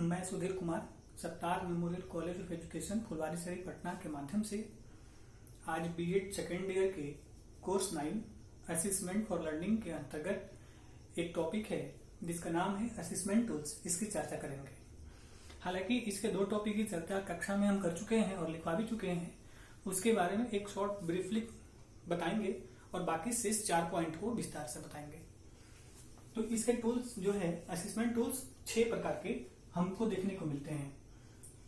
मैं Sudhir Kumar Sattar memorial college of education Phulwarisharif Patna के माध्यम से आज बीएड सेकेंड ईयर के कोर्स 9 असेसमेंट फॉर लर्निंग के अंतर्गत एक टॉपिक है जिसका नाम है असेसमेंट टूल्स। इसकी चर्चा करेंगे। हालांकि इसके दो टॉपिक की चर्चा कक्षा में हम कर चुके हैं और लिखवा भी चुके हैं। उसके बारे में एक शॉर्ट ब्रीफली बताएंगे और बाकी शेष 4 पॉइंट को विस्तार से बताएंगे। तो इसके टूल्स जो है असेसमेंट टूल्स 6 प्रकार के हमको देखने को मिलते हैं।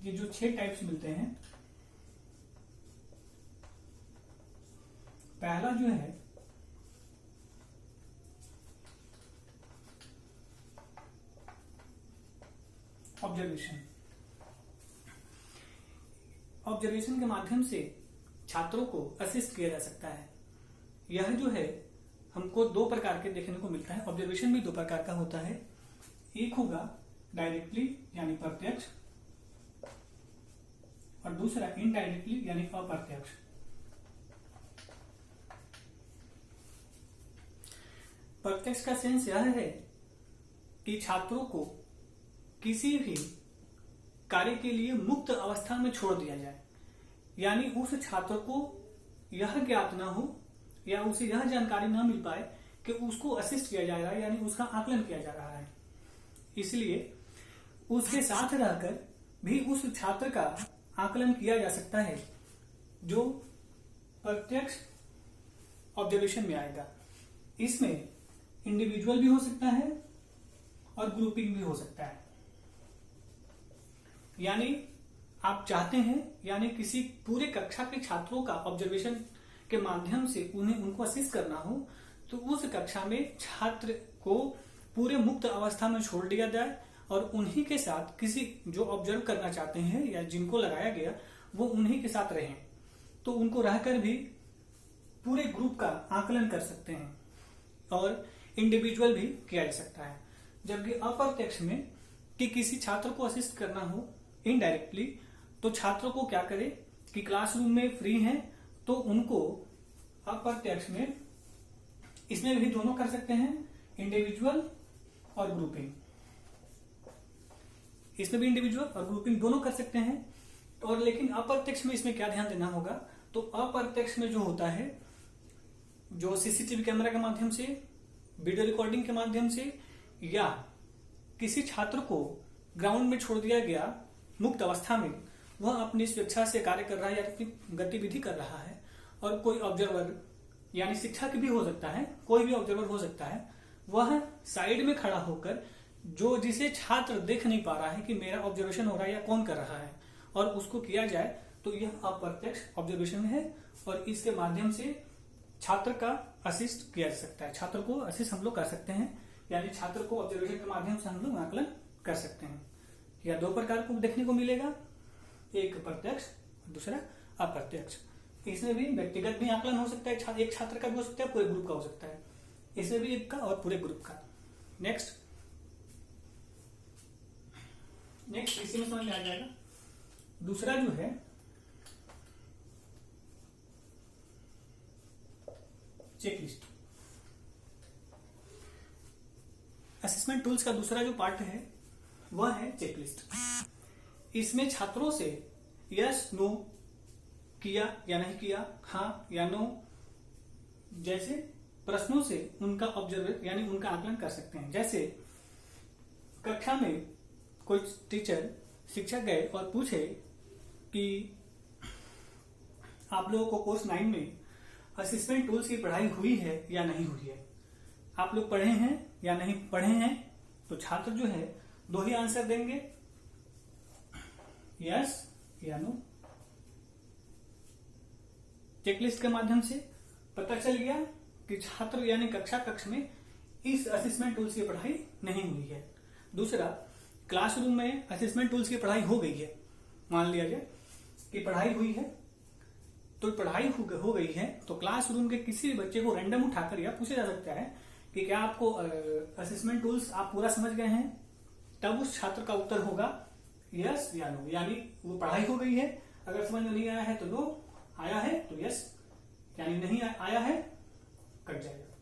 ये जो 6 टाइप्स मिलते हैं, पहला जो है ऑब्जर्वेशन। ऑब्जर्वेशन के माध्यम से छात्रों को असिस्ट किया जा सकता है। यह जो है हमको 2 प्रकार के देखने को मिलता है। ऑब्जर्वेशन भी 2 प्रकार का होता है। एक होगा डायरेक्टली यानी प्रत्यक्ष और दूसरा इनडायरेक्टली यानी अप्रत्यक्ष। प्रत्यक्ष का सेंस यह है कि छात्रों को किसी भी कार्य के लिए मुक्त अवस्था में छोड़ दिया जाए, यानी उस छात्र को यह ज्ञात ना हो या उसे यह जानकारी ना मिल पाए कि उसको असिस्ट किया जा रहा है, यानी उसका आकलन किया जा रहा है। इसलिए उसके साथ रहकर भी उस छात्र का आकलन किया जा सकता है, जो प्रत्यक्ष ऑब्जर्वेशन में आएगा। इसमें इंडिविजुअल भी हो सकता है और ग्रुपिंग भी हो सकता है। यानी आप चाहते हैं, यानी किसी पूरे कक्षा के छात्रों का ऑब्जर्वेशन के माध्यम से उनको असिस्ट करना हो, तो उस कक्षा में छात्र को पूरे मुक्त अवस्था में छोड़ दिया जाए और उन्हीं के साथ किसी जो ऑब्जर्व करना चाहते हैं या जिनको लगाया गया वो उन्हीं के साथ रहें, तो उनको रहकर भी पूरे ग्रुप का आकलन कर सकते हैं और इंडिविजुअल भी किया जा सकता है। जबकि अप्रत्यक्ष में कि किसी छात्र को असिस्ट करना हो इनडायरेक्टली, तो छात्रों को क्या करे कि क्लासरूम में फ्री हैं तो उनको अप्रत्यक्ष में इसमें भी दोनों कर सकते हैं, इंडिविजुअल और ग्रुपिंग। इसमें भी इंडिविजुअल और ग्रुपिंग दोनों कर सकते हैं। और लेकिन अप्रत्यक्ष में इसमें क्या ध्यान देना होगा, तो अप्रत्यक्ष में जो होता है, जो सीसीटीवी कैमरा के माध्यम से, वीडियो रिकॉर्डिंग के माध्यम से या किसी छात्र को ग्राउंड में छोड़ दिया गया मुक्त अवस्था में, वह अपनी स्वेच्छा से कार्य कर रहा है या अपनी गतिविधि कर रहा है और कोई ऑब्जर्वर यानी शिक्षक भी हो सकता है, कोई भी ऑब्जर्वर हो सकता है, वह साइड में खड़ा होकर जो जिसे छात्र देख नहीं पा रहा है कि मेरा ऑब्जर्वेशन हो रहा है या कौन कर रहा है और उसको किया जाए, तो यह अप्रत्यक्ष ऑब्जर्वेशन है और इसके माध्यम से छात्र का असिस्ट किया जा सकता है। छात्र को असिस्ट हम लोग कर सकते हैं, यानी छात्र को ऑब्जर्वेशन के माध्यम से हम लोग आकलन कर सकते हैं। या 2 प्रकार को देखने को मिलेगा, एक प्रत्यक्ष दूसरा अप्रत्यक्ष। इसमें भी व्यक्तिगत भी आकलन हो सकता है, एक छात्र का भी हो सकता है, पूरे ग्रुप का हो सकता है। इसमें भी एक का और पूरे ग्रुप का। नेक्स्ट इसी में समझ में आ जाएगा। दूसरा जो है चेकलिस्ट। असेसमेंट टूल्स का दूसरा जो पार्ट है वह है चेकलिस्ट। इसमें छात्रों से यस नो, किया या नहीं किया, हाँ या नो जैसे प्रश्नों से उनका ऑब्जर्व यानी उनका आकलन कर सकते हैं। जैसे कक्षा में कोई टीचर शिक्षक गए और पूछे कि आप लोगों को कोर्स 9 में असेसमेंट टूल्स की पढ़ाई हुई है या नहीं हुई है, आप लोग पढ़े हैं या नहीं पढ़े हैं, तो छात्र जो है 2 ही आंसर देंगे, यस या नो। चेकलिस्ट के माध्यम से पता चल गया कि छात्र यानी कक्ष में इस असेसमेंट टूल्स की पढ़ाई नहीं हुई है। दूसरा, क्लासरूम में असेसमेंट टूल्स की पढ़ाई हो गई है, मान लिया जाए कि पढ़ाई हुई है, तो पढ़ाई हो गई है तो क्लासरूम के किसी भी बच्चे को रैंडम उठाकर यह पूछा जा सकता है कि क्या आपको असेसमेंट टूल्स आप पूरा समझ गए हैं, तब उस छात्र का उत्तर होगा यस या नो, यानी वो पढ़ाई हो गई है। अगर समझ में नहीं आया है तो नो, आया है तो यस, यानी नहीं आया है कट जाएगा।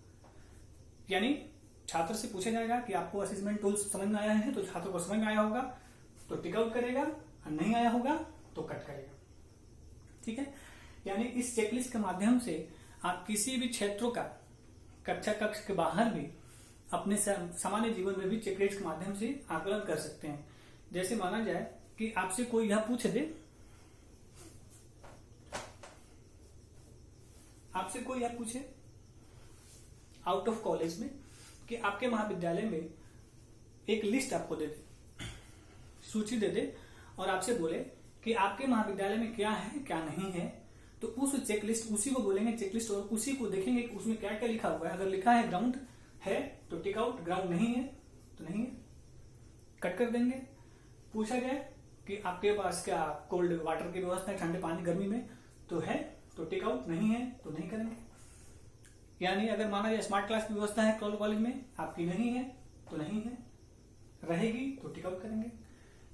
यानी छात्र से पूछा जाएगा कि आपको असेसमेंट टूल्स समझ में आया है, तो छात्र को समझ में आया होगा तो टिक आउट करेगा, और नहीं आया होगा तो कट करेगा। ठीक है, यानी इस चेकलिस्ट के माध्यम से आप किसी भी क्षेत्रों का कक्षा कक्ष के बाहर भी अपने सामान्य जीवन में भी चेकलिस्ट के माध्यम से आकलन कर सकते हैं। जैसे माना जाए कि आपसे कोई यह पूछ दे, आपसे कोई यह पूछे आउट ऑफ कॉलेज में कि आपके महाविद्यालय में एक लिस्ट आपको दे दे, सूची दे दे, और आपसे बोले कि आपके महाविद्यालय में क्या है क्या नहीं है, तो उस चेकलिस्ट, उसी को बोलेंगे चेकलिस्ट, और उसी को देखेंगे कि उसमें क्या क्या लिखा हुआ है। अगर लिखा है ग्राउंड है तो टिक आउट, ग्राउंड नहीं है तो नहीं है, कट कर देंगे। पूछा जाए कि आपके पास क्या कोल्ड वाटर की व्यवस्था है, ठंडे पानी गर्मी में, तो है तो टिक आउट, नहीं है तो नहीं करेंगे। यानी अगर माना जाए स्मार्ट क्लास की व्यवस्था है कॉलेज में, आपकी नहीं है तो नहीं है, रहेगी तो टिक आउट करेंगे।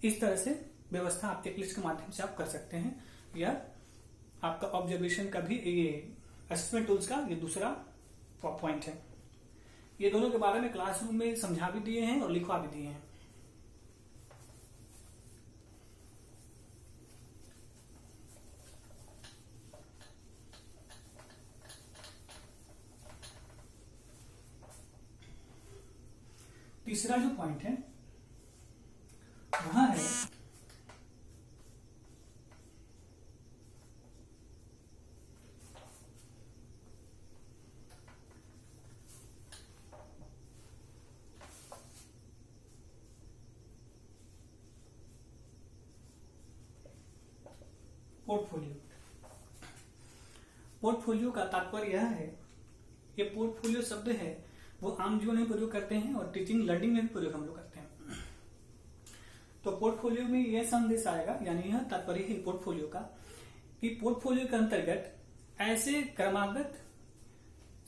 इस तरह से व्यवस्था आप चेकलिस्ट के माध्यम से आप कर सकते हैं। यह आपका ऑब्जर्वेशन का भी, ये असेसमेंट टूल्स का ये दूसरा पॉइंट है। ये दोनों के बारे में क्लासरूम में समझा भी दिए हैं और लिखवा भी दिए हैं। तीसरा जो पॉइंट है वह है पोर्टफोलियो। पोर्टफोलियो का तात्पर्य यह है, ये पोर्टफोलियो शब्द है वो आम जीवन में प्रयोग करते हैं और टीचिंग लर्निंग में भी प्रयोग हम लोग करते हैं। तो पोर्टफोलियो में यह संदेश आएगा, यानी यह तात्पर्य है पोर्टफोलियो का कि पोर्टफोलियो के अंतर्गत ऐसे क्रमागत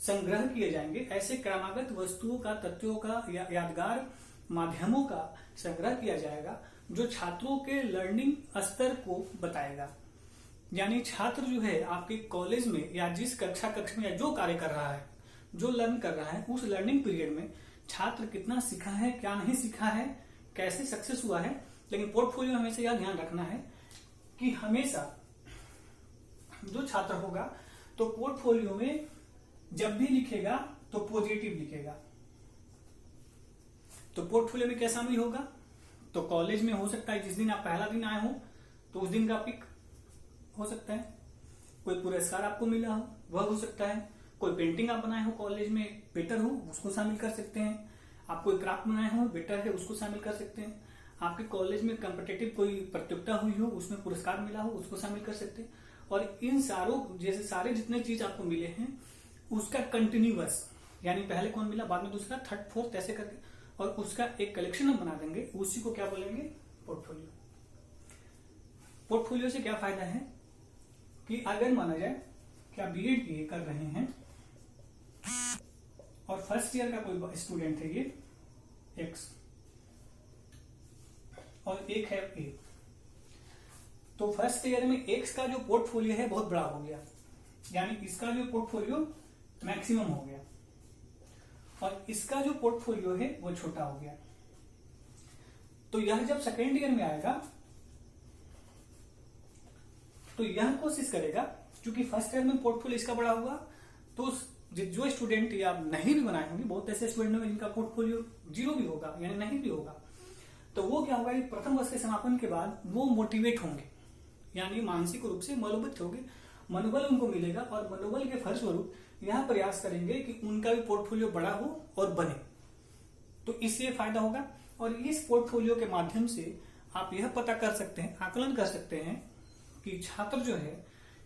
संग्रह किए जाएंगे, ऐसे क्रमागत वस्तुओं का, तथ्यों का या यादगार माध्यमों का संग्रह किया जाएगा जो छात्रों के लर्निंग स्तर को बताएगा। यानी छात्र जो है आपके कॉलेज में या जिस कक्ष में या जो कार्य कर रहा है, जो लर्न कर रहा है, उस लर्निंग पीरियड में छात्र कितना सीखा है, क्या नहीं सीखा है, कैसे सक्सेस हुआ है। लेकिन पोर्टफोलियो में हमेशा यह ध्यान रखना है कि हमेशा जो छात्र होगा तो पोर्टफोलियो में जब भी लिखेगा तो पॉजिटिव लिखेगा। तो पोर्टफोलियो में क्या शामिल होगा, तो कॉलेज में हो सकता है जिस दिन आप पहला दिन आए हो तो उस दिन का पिक हो सकता है, कोई पुरस्कार आपको मिला हो वह हो सकता है, कोई पेंटिंग आप बनाए हो कॉलेज में बेटर हो उसको शामिल कर सकते हैं, आप कोई क्राफ्ट बनाए हो बेटर है उसको शामिल कर सकते हैं, आपके कॉलेज में कॉम्पिटिटिव कोई प्रतियोगिता हुई हो उसमें पुरस्कार मिला हो उसको शामिल कर सकते हैं। और इन सारों जैसे सारे जितने चीज आपको मिले हैं उसका कंटिन्यूअस, यानी पहले कौन मिला बाद में दूसरा थर्ड फोर्थ ऐसे करके, और उसका एक कलेक्शन हम बना देंगे, उसी को क्या बोलेंगे, पोर्टफोलियो। पोर्टफोलियो से क्या फायदा है कि अगर माना जाए कि आप बीएड किए कर रहे हैं और फर्स्ट ईयर का कोई स्टूडेंट है, ये एक्स और एक है ए, तो फर्स्ट ईयर में एक्स का जो पोर्टफोलियो है बहुत बड़ा हो गया, यानी इसका जो पोर्टफोलियो मैक्सिमम हो गया और इसका जो पोर्टफोलियो है वो छोटा हो गया। तो यह जब सेकेंड ईयर में आएगा तो यह कोशिश करेगा, क्योंकि फर्स्ट ईयर में पोर्टफोलियो इसका बड़ा हुआ, तो जो स्टूडेंट या नहीं भी बनाए होंगे, बहुत ऐसे स्टूडेंट होंगे जिनका पोर्टफोलियो जीरो भी होगा यानी नहीं भी होगा, तो वो क्या होगा, प्रथम वर्ष के समापन के बाद वो मोटिवेट होंगे, यानी मानसिक रूप से मनोबत होंगे, मनोबल उनको मिलेगा और मनोबल के फलस्वरूप यह प्रयास करेंगे कि उनका भी पोर्टफोलियो बड़ा हो और बने। तो इससे फायदा होगा। और इस पोर्टफोलियो के माध्यम से आप यह पता कर सकते हैं, आकलन कर सकते हैं कि छात्र जो है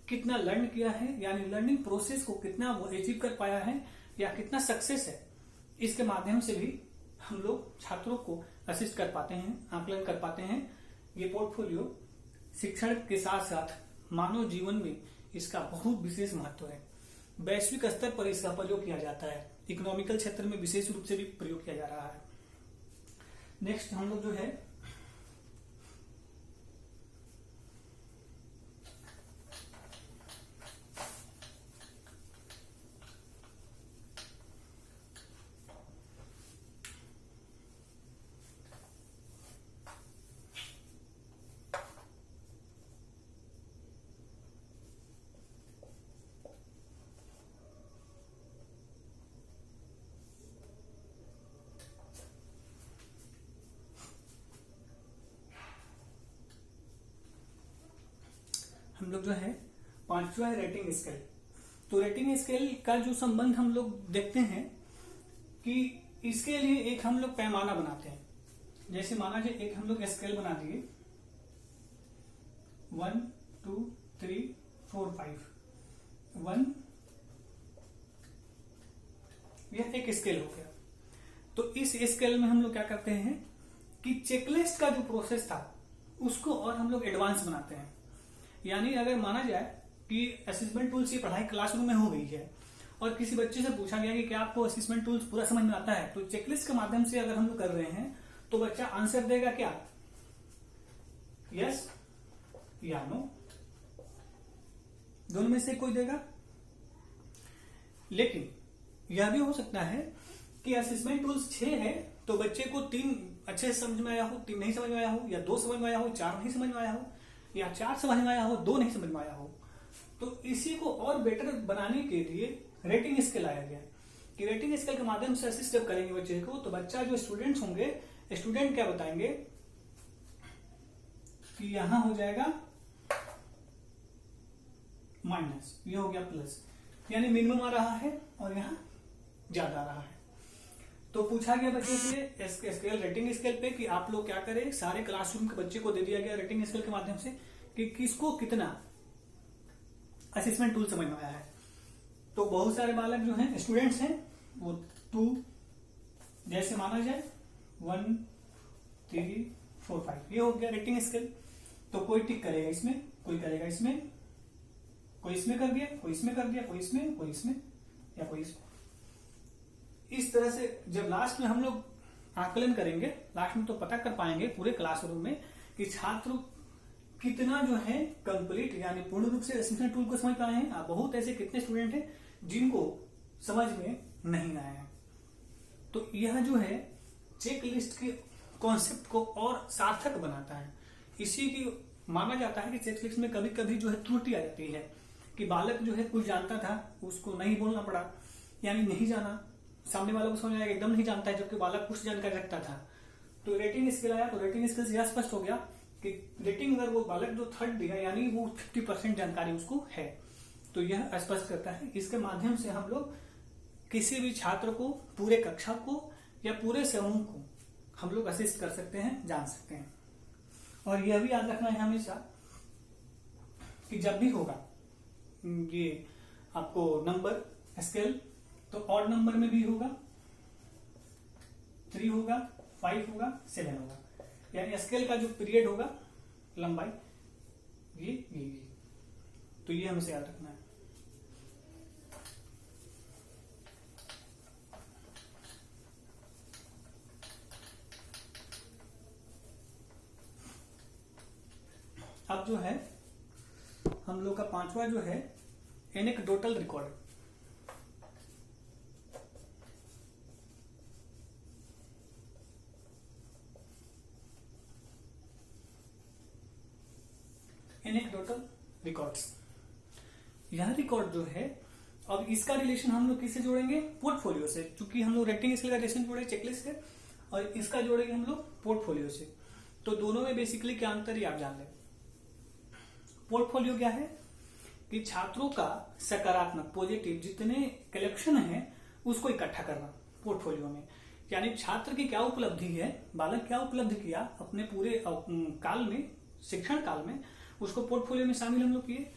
कितना लर्न किया है, यानी लर्निंग प्रोसेस को कितना वो अचीव कर पाया है या कितना सक्सेस है। इसके माध्यम से भी हम लोग छात्रों को असिस्ट कर पाते हैं, आकलन कर पाते हैं। ये पोर्टफोलियो शिक्षण के साथ साथ मानव जीवन में इसका बहुत विशेष महत्व है। वैश्विक स्तर पर इसका प्रयोग किया जाता है, इकोनॉमिकल क्षेत्र में विशेष रूप से भी प्रयोग किया जा रहा है। नेक्स्ट हम लोग जो है हम लोग जो है पांचवा है रेटिंग स्केल। तो रेटिंग स्केल का जो संबंध हम लोग देखते हैं कि इसके लिए एक हम लोग पैमाना बनाते हैं। जैसे माना जाए एक हम लोग स्केल बना दिए 1 2 3 4 5 1, यह एक स्केल हो गया। तो इस स्केल में हम लोग क्या करते हैं कि चेकलिस्ट का जो प्रोसेस था उसको और हम लोग एडवांस बनाते हैं। यानी अगर माना जाए कि असेसमेंट टूल्स की पढ़ाई क्लासरूम में हो गई है और किसी बच्चे से पूछा गया कि क्या आपको असेसमेंट टूल्स पूरा समझ में आता है, तो चेकलिस्ट के माध्यम से अगर हम लोग कर रहे हैं तो बच्चा आंसर देगा क्या, यस या नो, दोनों में से कोई देगा। लेकिन यह भी हो सकता है कि असेसमेंट टूल्स 6 है तो बच्चे को 3 अच्छे से समझ में आया हो, 3 नहीं समझ में आया हो, या 2 समझ में आया हो, 4 नहीं समझ में आया हो, या 4 समझ में आया हो, 2 नहीं समझ में आया हो। तो इसी को और बेटर बनाने के लिए रेटिंग स्केल आया गया कि रेटिंग स्केल के माध्यम से असिस्ट जब करेंगे बच्चे को तो बच्चा जो स्टूडेंट्स होंगे, स्टूडेंट क्या बताएंगे कि यहां हो जाएगा माइनस, ये हो गया प्लस, यानी मिनिमम आ रहा है और यहां ज्यादा आ रहा है। तो पूछा गया बच्चे से स्केल रेटिंग स्केल पे कि आप लोग क्या करें, सारे क्लासरूम के बच्चे को दे दिया गया रेटिंग स्केल के माध्यम से कि किसको कितना असेसमेंट टूल समझ में आया है। तो बहुत सारे बालक जो हैं स्टूडेंट्स हैं वो 2, जैसे माना जाए 1 3 4 5, ये हो गया रेटिंग स्केल। तो कोई टिक करेगा इसमें, कोई करेगा इसमें, कोई इसमें कर दिया, कोई इसमें कर दिया, कोई इसमें, कोई इसमें, या कोई इसमें। इस तरह से जब लास्ट में हम लोग आकलन करेंगे, लास्ट में तो पता कर पाएंगे पूरे क्लासरूम में कि छात्र कितना जो है कंप्लीट यानी पूर्ण रूप से असेसमेंट टूल को समझ पाए हैं। बहुत ऐसे कितने स्टूडेंट हैं जिनको समझ में नहीं आया है। तो यह जो है चेक लिस्ट के कॉन्सेप्ट को और सार्थक बनाता है। इसी की माना जाता है कि चेक लिस्ट में कभी कभी जो है त्रुटि आ जाती है कि बालक जो है कुछ जानता था उसको नहीं बोलना पड़ा, यानी नहीं जाना, सामने वालों को समझ आएगा एकदम नहीं जानता है जबकि बालक कुछ जानकारी रखता था। तो रेटिंग स्केल आया तो रेटिंग स्केल से यह स्पष्ट हो गया कि रेटिंग अगर वो बालक जो 3rd दिया यानी वो 50% जानकारी उसको है, तो यह स्पष्ट करता है। इसके माध्यम से हम लोग किसी भी छात्र को, पूरे कक्षा को या पूरे समूह को हम लोग असिस्ट कर सकते हैं, जान सकते हैं। और यह भी याद रखना है हमेशा कि जब भी होगा ये आपको नंबर स्केल तो ऑड नंबर में भी होगा, 3 होगा, 5 होगा, 7 होगा, यानी स्केल का जो पीरियड होगा लंबाई ये। तो ये हमें याद रखना है। अब जो है हम लोग का 5वां जो है एनेक्डोटल रिकॉर्ड। एनेक्डोटल रिकॉर्ड्स, यह रिकॉर्ड जो है अब इसका रिलेशन हम लोग किससे जोड़ेंगे, पोर्टफोलियो से। चूंकि हम लोग रेटिंग स्केल का रिलेशन जोड़े चेकलिस्ट से और इसका जोड़ेंगे हम लोग पोर्टफोलियो से। तो दोनों में बेसिकली क्या अंतर है आप जान लें। पोर्टफोलियो क्या है कि छात्रों का सकारात्मक पॉजिटिव जितने कलेक्शन है उसको इकट्ठा करना पोर्टफोलियो में, यानी छात्र की क्या उपलब्धि है, बालक क्या उपलब्धि किया अपने पूरे काल में, शिक्षण काल में, उसको पोर्टफोलियो में शामिल हम लोग किए।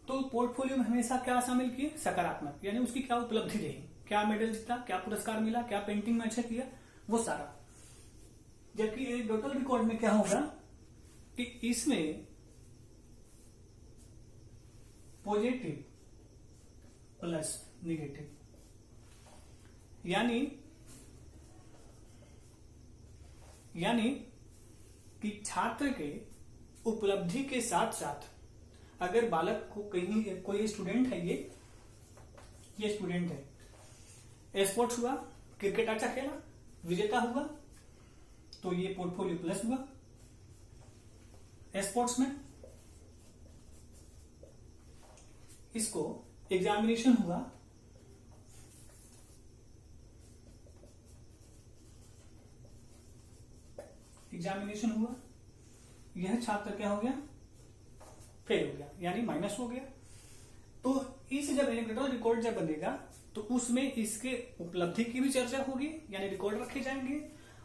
तो पोर्टफोलियो में हमेशा क्या शामिल किए, सकारात्मक, यानी उसकी क्या उपलब्धि रही, क्या मेडल जीता, क्या पुरस्कार मिला, क्या पेंटिंग में अच्छा किया, वो सारा। जबकि एनेक्डोटल रिकॉर्ड में क्या होगा कि इसमें पॉजिटिव प्लस नेगेटिव, यानी कि छात्र के उपलब्धि के साथ साथ अगर बालक को कहीं कोई स्टूडेंट है, ये स्टूडेंट है, स्पोर्ट्स हुआ, क्रिकेट अच्छा खेला, विजेता हुआ, तो ये पोर्टफोलियो प्लस हुआ। स्पोर्ट्स में इसको एग्जामिनेशन हुआ, यह छात्र क्या हो गया, फेल हो गया यानी माइनस हो गया। तो इस जब एनेक्डोटल रिकॉर्ड जब बनेगा तो उसमें इसके उपलब्धि की भी चर्चा होगी यानी रिकॉर्ड रखे जाएंगे,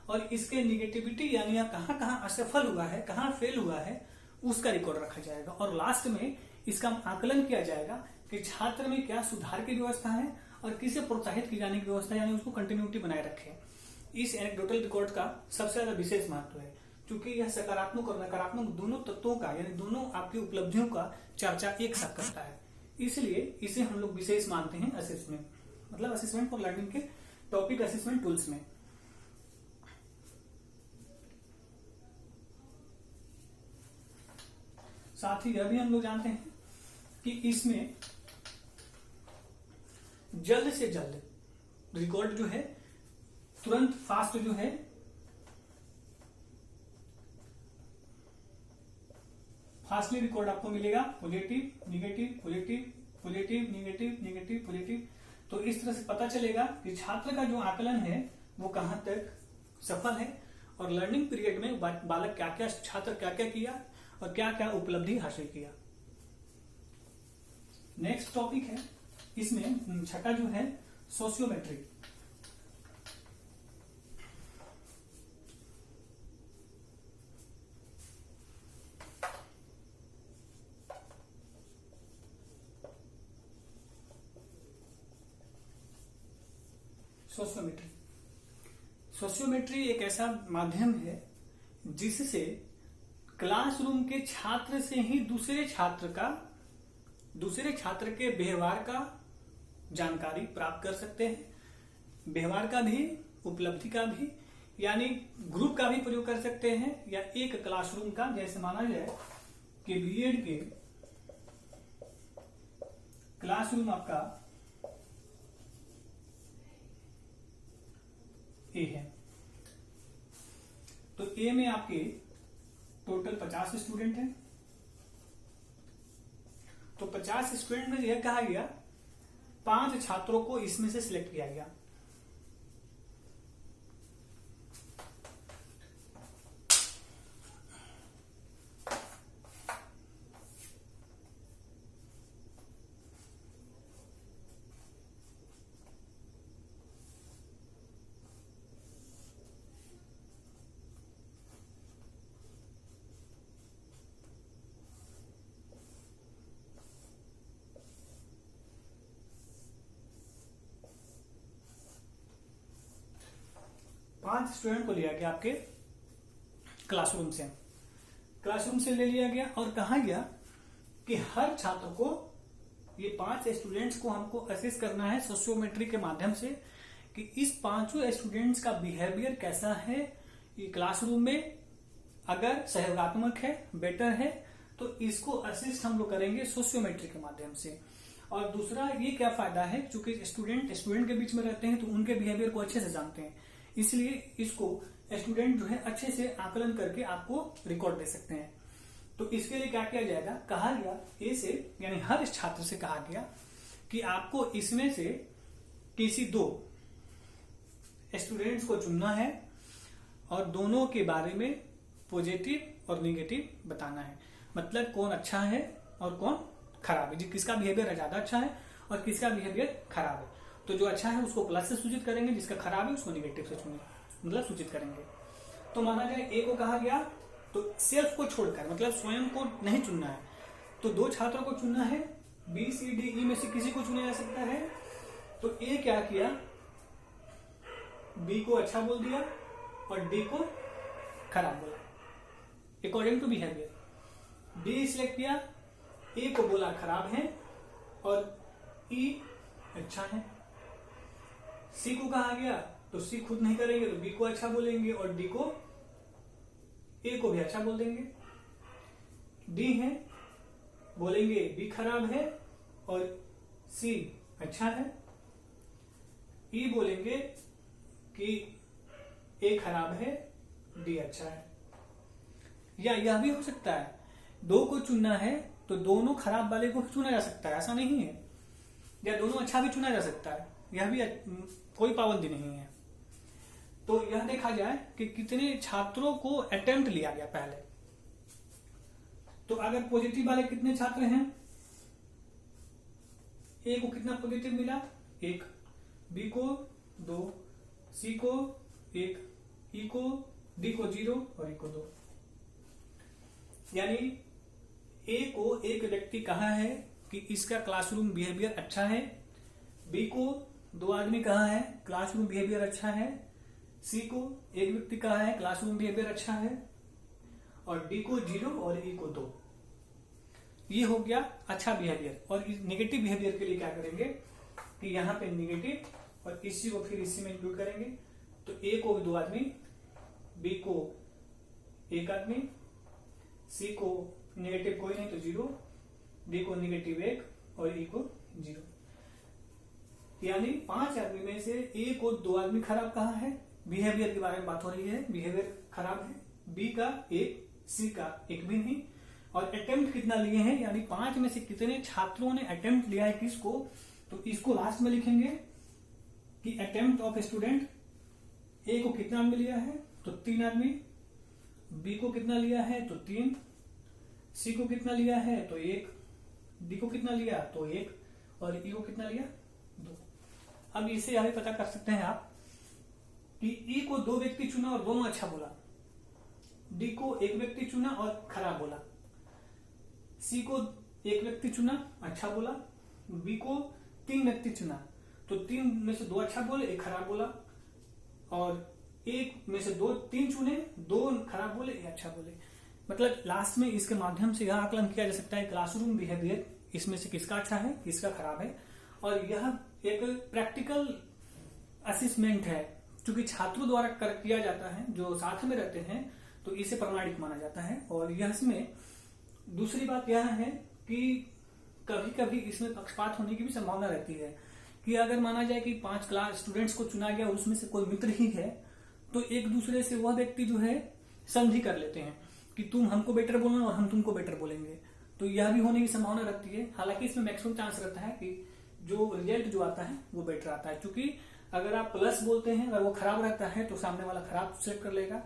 और इसके निगेटिविटी यानी कहाँ कहाँ असफल हुआ है, कहाँ फेल हुआ है, उसका रिकॉर्ड रखा जाएगा। और लास्ट में इसका आकलन किया जाएगा कि छात्र में क्या सुधार की व्यवस्था है और किसे प्रोत्साहित की जाने की व्यवस्था है, यानी उसको कंटिन्यूटी बनाए रखें। इस एनेक्डोटल रिकॉर्ड का सबसे ज्यादा विशेष महत्व है क्योंकि यह सकारात्मक और नकारात्मक दोनों तत्वों का यानी दोनों आपकी उपलब्धियों का चर्चा एक साथ करता है, इसलिए इसे हम लोग विशेष मानते हैं असेसमेंट, मतलब असेसमेंट फॉर लर्निंग के टॉपिक असेसमेंट टूल्स में। साथ ही यह भी हम लोग जानते हैं कि इसमें जल्द से जल्द रिकॉर्ड जो है तुरंत फास्ट जो है फास्टली रिकॉर्ड आपको मिलेगा, positive negative positive positive negative negative positive. तो इस तरह से पता चलेगा कि छात्र का जो आकलन है वो कहां तक सफल है और लर्निंग पीरियड में बालक क्या क्या छात्र क्या क्या किया और क्या क्या उपलब्धि हासिल किया। नेक्स्ट टॉपिक है, इसमें छठा जो है सोशियोमेट्री। सोशियोमेट्री एक ऐसा माध्यम है जिससे क्लासरूम के छात्र से ही दूसरे छात्र के व्यवहार का जानकारी प्राप्त कर सकते हैं, व्यवहार का भी उपलब्धि का भी, यानी ग्रुप का भी प्रयोग कर सकते हैं या एक क्लासरूम का। जैसे माना जाए कि बीएड के क्लासरूम आपका ए है, तो ए में आपके टोटल 50 स्टूडेंट हैं। तो 50 स्टूडेंट में यह कहा गया 5 छात्रों को इसमें से सिलेक्ट किया गया। पांच स्टूडेंट को लिया गया आपके क्लासरूम से ले लिया गया और कहा गया कि हर छात्र को ये 5 स्टूडेंट्स को हमको असेस करना है सोशियोमेट्री के माध्यम से कि इस 5 स्टूडेंट्स का बिहेवियर कैसा है ये क्लासरूम में। अगर सहयोगात्मक है, बेटर है, तो इसको असिस्ट हम लोग करेंगे सोशियोमेट्री के माध्यम से। और दूसरा ये क्या फायदा है, चूंकि स्टूडेंट के बीच में रहते हैं तो उनके बिहेवियर को अच्छे से जानते हैं, इसलिए इसको स्टूडेंट जो है अच्छे से आकलन करके आपको रिकॉर्ड दे सकते हैं। तो इसके लिए क्या किया जाएगा, कहा गया ए से यानी हर छात्र से कहा गया कि आपको इसमें से किसी 2 स्टूडेंट्स को चुनना है और दोनों के बारे में पॉजिटिव और नेगेटिव बताना है। मतलब कौन अच्छा है और कौन खराब है, किसका बिहेवियर ज्यादा अच्छा है और किसका बिहेवियर खराब है। तो जो अच्छा है उसको प्लस से सूचित करेंगे, जिसका खराब है उसको नेगेटिव से मतलब सूचित करेंगे। तो माना जाए ए को कहा गया तो सेल्फ को छोड़कर मतलब स्वयं को नहीं चुनना है, तो 2 छात्रों को चुनना है, बी सी डी ई में से किसी को चुना जा सकता है। तो ए क्या किया, बी को अच्छा बोल दिया और डी को खराब बोला according to behaviour. D select किया, ए को बोला खराब है और ई अच्छा है। सी को कहा गया तो सी खुद नहीं करेंगे तो बी को अच्छा बोलेंगे और डी को ए को भी अच्छा बोल देंगे। डी है बोलेंगे बी खराब है और सी अच्छा है। ई बोलेंगे कि ए खराब है, डी अच्छा है। या यह भी हो सकता है 2 को चुनना है तो दोनों खराब वाले को चुना जा सकता है, ऐसा नहीं है, या दोनों अच्छा भी चुना जा सकता है, यह भी कोई पाबंदी नहीं है। तो यह देखा जाए कि कितने छात्रों को अटेम्प्ट लिया गया पहले। तो अगर पॉजिटिव वाले कितने छात्र हैं, ए को कितना पॉजिटिव मिला, 1, बी को 2, सी को 1, ई को, डी को 0 और ई को 2। यानी ए को एक व्यक्ति कहा है कि इसका क्लासरूम बिहेवियर अच्छा है, बी को 2 आदमी कहा है क्लासरूम बिहेवियर अच्छा है, सी को एक व्यक्ति कहा है क्लासरूम बिहेवियर अच्छा है, और डी को 0 और ई को 2। ये हो गया अच्छा बिहेवियर। और नेगेटिव बिहेवियर के लिए क्या करेंगे कि यहाँ पे नेगेटिव और इसी को फिर इसी में इंक्लूड करेंगे। तो ए को 2 आदमी, बी को 1 आदमी, सी को नेगेटिव कोई नहीं तो 0, डी को नेगेटिव 1 और ई को 0। यानी 5 आदमी में से ए को 2 आदमी खराब कहा है, बिहेवियर के बारे में बात हो रही है, बिहेवियर खराब है, बी का 1, सी का 1 भी नहीं। और अटेम्प्ट कितना लिए हैं, यानी 5 में से कितने छात्रों ने अटेम्प्ट लिया है किसको, तो इसको लास्ट में लिखेंगे कि अटेम्प्ट ऑफ स्टूडेंट। ए को कितना आदमी लिया है, तो 3 आदमी, बी को कितना लिया है तो 3, सी को कितना लिया है तो 1, डी को कितना लिया तो 1 और ई को कितना लिया 2। अब इसे यह पता कर सकते हैं आप कि ई को 2 व्यक्ति चुना और दोनों अच्छा बोला, डी को 1 व्यक्ति चुना और खराब बोला, सी को 1 व्यक्ति चुना अच्छा बोला, बी को 3 व्यक्ति चुना तो 3 में से 2 अच्छा बोले 1 खराब बोला, और 1 में से 3 चुने 2 खराब बोले 1 अच्छा बोले। मतलब लास्ट में इसके माध्यम से यह आकलन किया जा सकता है क्लासरूम बिहेवियर इसमें से किसका अच्छा है किसका खराब है। और यह एक प्रैक्टिकल असेसमेंट है, क्योंकि छात्रों द्वारा किया जाता है जो साथ में रहते हैं, तो इसे प्रमाणिक माना जाता है। और यह इसमें दूसरी बात यह है कि कभी कभी इसमें पक्षपात होने की भी संभावना रहती है कि अगर माना जाए कि 5 क्लास स्टूडेंट्स को चुना गया, उसमें से कोई मित्र ही है, तो एक दूसरे से वह व्यक्ति जो है संधि कर लेते हैं कि तुम हमको बेटर बोलना और हम तुमको बेटर बोलेंगे, तो यह भी होने की संभावना रहती है। हालांकि इसमें मैक्सिमम चांस रहता है कि जो रिजल्ट जो आता है वो बेटर आता है, क्योंकि अगर आप प्लस बोलते हैं अगर वो खराब रहता है तो सामने वाला खराब सेट कर लेगा।